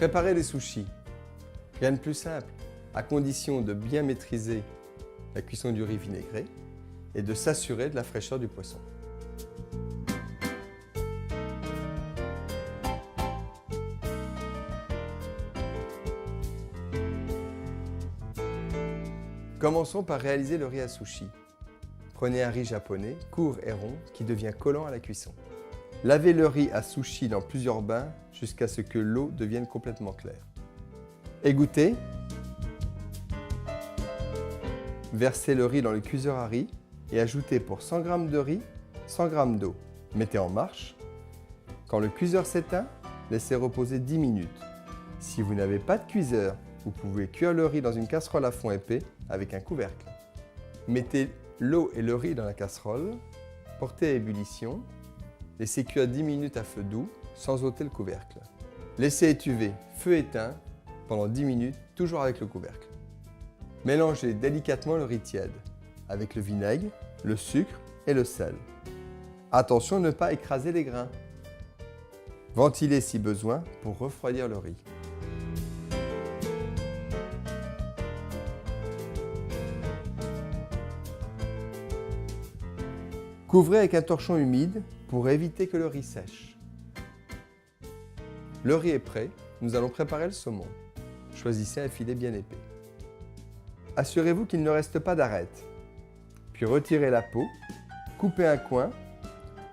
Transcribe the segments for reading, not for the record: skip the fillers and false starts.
Préparer des sushis. Rien de plus simple, à condition de bien maîtriser la cuisson du riz vinaigré et de s'assurer de la fraîcheur du poisson. Commençons par réaliser le riz à sushi. Prenez un riz japonais, court et rond, qui devient collant à la cuisson. Lavez le riz à sushi dans plusieurs bains jusqu'à ce que l'eau devienne complètement claire. Égouttez. Versez le riz dans le cuiseur à riz et ajoutez pour 100 g de riz 100 g d'eau. Mettez en marche. Quand le cuiseur s'éteint, laissez reposer 10 minutes. Si vous n'avez pas de cuiseur, vous pouvez cuire le riz dans une casserole à fond épais avec un couvercle. Mettez l'eau et le riz dans la casserole, portez à ébullition, laissez cuire 10 minutes à feu doux sans ôter le couvercle. Laissez étuver, feu éteint, pendant 10 minutes, toujours avec le couvercle. Mélangez délicatement le riz tiède avec le vinaigre, le sucre et le sel. Attention à ne pas écraser les grains. Ventilez si besoin pour refroidir le riz. Couvrez avec un torchon humide pour éviter que le riz sèche. Le riz est prêt, nous allons préparer le saumon. Choisissez un filet bien épais. Assurez-vous qu'il ne reste pas d'arête. Puis retirez la peau, coupez un coin,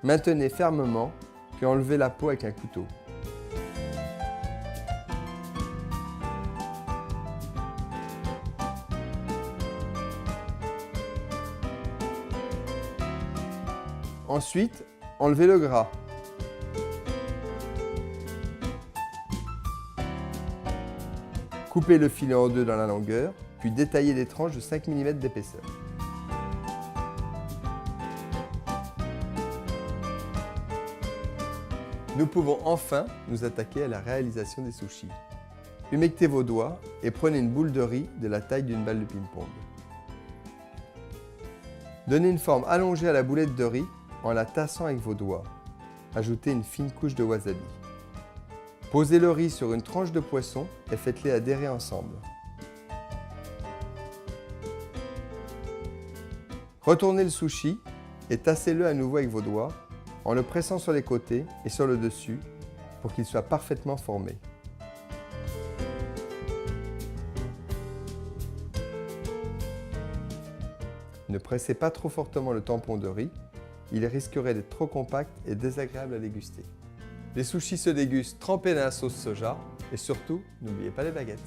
maintenez fermement, puis enlevez la peau avec un couteau. Ensuite, enlevez le gras. Coupez le filet en deux dans la longueur, puis détaillez des tranches de 5 mm d'épaisseur. Nous pouvons enfin nous attaquer à la réalisation des sushis. Humectez vos doigts et prenez une boule de riz de la taille d'une balle de ping-pong. Donnez une forme allongée à la boulette de riz en la tassant avec vos doigts. Ajoutez une fine couche de wasabi. Posez le riz sur une tranche de poisson et faites-les adhérer ensemble. Retournez le sushi et tassez-le à nouveau avec vos doigts en le pressant sur les côtés et sur le dessus pour qu'il soit parfaitement formé. Ne pressez pas trop fortement le tampon de riz, il risquerait d'être trop compact et désagréable à déguster. Les sushis se dégustent trempés dans la sauce soja et surtout, n'oubliez pas les baguettes.